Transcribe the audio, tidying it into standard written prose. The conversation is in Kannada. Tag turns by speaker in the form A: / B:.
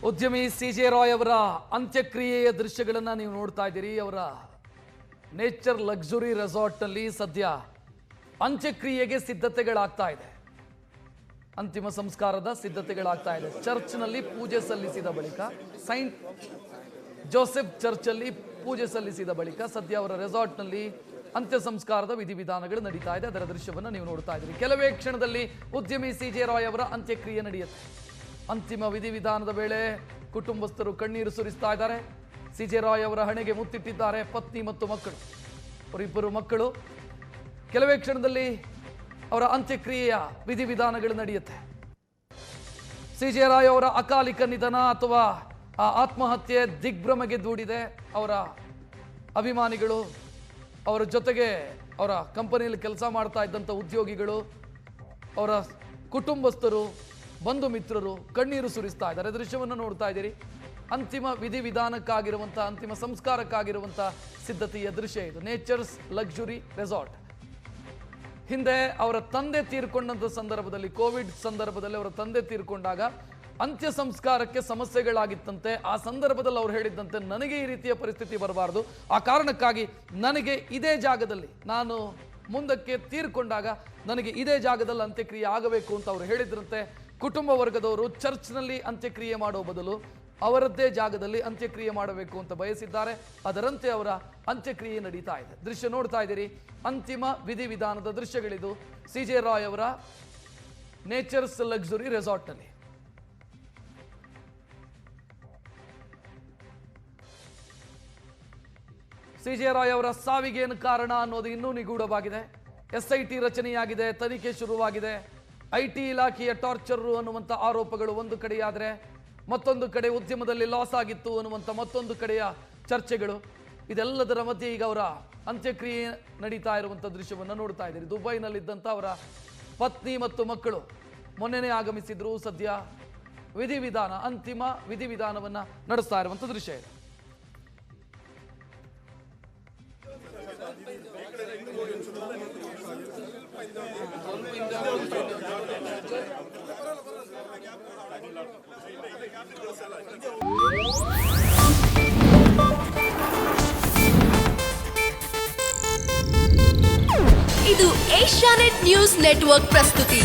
A: ಉದ್ಯಮಿ ಸಿಜೆ ರಾಯ್ ಅವರ ಅಂತ್ಯಕ್ರಿಯೆಯ ದೃಶ್ಯಗಳನ್ನು ನೀವು ನೋಡ್ತಾ ಇದ್ದೀರಿ. ಅವರ ನೇಚರ್ ಲಕ್ಸುರಿ ರೆಸಾರ್ಟ್ನಲ್ಲಿ ಸದ್ಯ ಅಂತ್ಯಕ್ರಿಯೆಗೆ ಸಿದ್ಧತೆಗಳಾಗ್ತಾ ಇದೆ. ಅಂತಿಮ ಸಂಸ್ಕಾರದ ಸಿದ್ಧತೆಗಳಾಗ್ತಾ ಇದೆ. ಚರ್ಚ್ನಲ್ಲಿ ಪೂಜೆ ಸಲ್ಲಿಸಿದ ಬಳಿಕ, ಸೈಂಟ್ ಜೋಸೆಫ್ ಚರ್ಚಲ್ಲಿ ಪೂಜೆ ಸಲ್ಲಿಸಿದ ಬಳಿಕ ಸದ್ಯ ಅವರ ರೆಸಾರ್ಟ್ನಲ್ಲಿ ಅಂತ್ಯ ಸಂಸ್ಕಾರದ ವಿಧಿವಿಧಾನಗಳು ನಡೀತಾ ಇದೆ. ಅದರ ದೃಶ್ಯವನ್ನು ನೀವು ನೋಡ್ತಾ ಇದ್ದೀರಿ. ಕೆಲವೇ ಕ್ಷಣದಲ್ಲಿ ಉದ್ಯಮಿ ಸಿಜೆ ರಾಯ್ ಅವರ ಅಂತ್ಯಕ್ರಿಯೆ ನಡೆಯುತ್ತೆ. ಅಂತಿಮ ವಿಧಿವಿಧಾನದ ವೇಳೆ ಕುಟುಂಬಸ್ಥರು ಕಣ್ಣೀರು ಸುರಿಸ್ತಾ ಇದ್ದಾರೆ. ಸಿಜೆ ರಾಯ್ ಅವರ ಹಣೆಗೆ ಮುತ್ತಿಟ್ಟಿದ್ದಾರೆ ಪತ್ನಿ ಮತ್ತು ಮಕ್ಕಳು. ಅವರಿಬ್ಬರು ಮಕ್ಕಳು. ಕೆಲವೇ ಕ್ಷಣದಲ್ಲಿ ಅವರ ಅಂತ್ಯಕ್ರಿಯೆಯ ವಿಧಿವಿಧಾನಗಳು ನಡೆಯುತ್ತೆ. ಸಿಜೆ ರಾಯ್ ಅವರ ಅಕಾಲಿಕ ನಿಧನ ಅಥವಾ ಆತ್ಮಹತ್ಯೆ ದಿಗ್ಭ್ರಮೆಗೆ ದೂಡಿದೆ. ಅವರ ಅಭಿಮಾನಿಗಳು, ಅವರ ಜೊತೆಗೆ ಅವರ ಕಂಪನಿಯಲ್ಲಿ ಕೆಲಸ ಮಾಡ್ತಾ ಇದ್ದಂಥ ಉದ್ಯೋಗಿಗಳು, ಅವರ ಕುಟುಂಬಸ್ಥರು, ಬಂಧು ಮಿತ್ರರು ಕಣ್ಣೀರು ಸುರಿಸ್ತಾ ಇದ್ದಾರೆ. ದೃಶ್ಯವನ್ನು ನೋಡ್ತಾ ಇದ್ದೀರಿ. ಅಂತಿಮ ವಿಧಿವಿಧಾನಕ್ಕಾಗಿರುವಂಥ, ಅಂತಿಮ ಸಂಸ್ಕಾರಕ್ಕಾಗಿರುವಂಥ ಸಿದ್ಧತೆಯ ದೃಶ್ಯ ಇದು. Nature's luxury resort. ಹಿಂದೆ ಅವರ ತಂದೆ ತೀರ್ಕೊಂಡಂಥ ಸಂದರ್ಭದಲ್ಲಿ, ಕೋವಿಡ್ ಸಂದರ್ಭದಲ್ಲಿ ಅವರ ತಂದೆ ತೀರ್ಕೊಂಡಾಗ ಅಂತ್ಯ ಸಂಸ್ಕಾರಕ್ಕೆ ಸಮಸ್ಯೆಗಳಾಗಿತ್ತಂತೆ. ಆ ಸಂದರ್ಭದಲ್ಲಿ ಅವ್ರು ಹೇಳಿದ್ದಂತೆ, ನನಗೆ ಈ ರೀತಿಯ ಪರಿಸ್ಥಿತಿ ಬರಬಾರ್ದು, ಆ ಕಾರಣಕ್ಕಾಗಿ ನನಗೆ ಇದೇ ಜಾಗದಲ್ಲಿ, ನಾನು ಮುಂದಕ್ಕೆ ತೀರ್ಕೊಂಡಾಗ ನನಗೆ ಇದೇ ಜಾಗದಲ್ಲಿ ಅಂತ್ಯಕ್ರಿಯೆ ಆಗಬೇಕು ಅಂತ ಅವರು ಹೇಳಿದ್ರಂತೆ. ಕುಟುಂಬ ವರ್ಗದವರು ಚರ್ಚ್ನಲ್ಲಿ ಅಂತ್ಯಕ್ರಿಯೆ ಮಾಡೋ ಬದಲು ಅವರದ್ದೇ ಜಾಗದಲ್ಲಿ ಅಂತ್ಯಕ್ರಿಯೆ ಮಾಡಬೇಕು ಅಂತ ಬಯಸಿದ್ದಾರೆ. ಅದರಂತೆ ಅವರ ಅಂತ್ಯಕ್ರಿಯೆ ನಡೀತಾ ಇದೆ. ದೃಶ್ಯ ನೋಡ್ತಾ ಇದ್ದೀರಿ. ಅಂತಿಮ ವಿಧಿವಿಧಾನದ ದೃಶ್ಯಗಳಿದು ಸಿಜೆ ರಾಯ್ ಅವರ ನೇಚರ್ಸ್ ಲಕ್ಸುರಿ ರೆಸಾರ್ಟ್ನಲ್ಲಿ. ಸಿಜೆ ರಾಯ್ ಅವರ ಸಾವಿಗೆ ಏನು ಕಾರಣ ಅನ್ನೋದು ಇನ್ನೂ ನಿಗೂಢವಾಗಿದೆ. SIT ರಚನೆಯಾಗಿದೆ, ತನಿಖೆ ಶುರುವಾಗಿದೆ. IT ಇಲಾಖೆಯ ಟಾರ್ಚರ್ ಅನ್ನುವಂಥ ಆರೋಪಗಳು ಒಂದು ಕಡೆಯಾದರೆ, ಮತ್ತೊಂದು ಕಡೆ ಉದ್ಯಮದಲ್ಲಿ ಲಾಸ್ ಆಗಿತ್ತು ಅನ್ನುವಂಥ ಮತ್ತೊಂದು ಕಡೆಯ ಚರ್ಚೆಗಳು. ಇದೆಲ್ಲದರ ಮಧ್ಯೆ ಈಗ ಅವರ ಅಂತ್ಯಕ್ರಿಯೆ ನಡೀತಾ ಇರುವಂಥ ದೃಶ್ಯವನ್ನು ನೋಡ್ತಾ ಇದ್ದೀರಿ. ದುಬೈನಲ್ಲಿದ್ದಂಥ ಅವರ ಪತ್ನಿ ಮತ್ತು ಮಕ್ಕಳು ಮೊನ್ನೆನೇ ಆಗಮಿಸಿದ್ರು. ಸದ್ಯ ವಿಧಿವಿಧಾನ, ಅಂತಿಮ ವಿಧಿವಿಧಾನವನ್ನು ನಡೆಸ್ತಾ ಇರುವಂಥ ದೃಶ್ಯ ಇದೆ.
B: ಇದು ಏಷ್ಯಾನೆಟ್ ನ್ಯೂಸ್ ನೆಟ್ವರ್ಕ್ ಪ್ರಸ್ತುತಿ.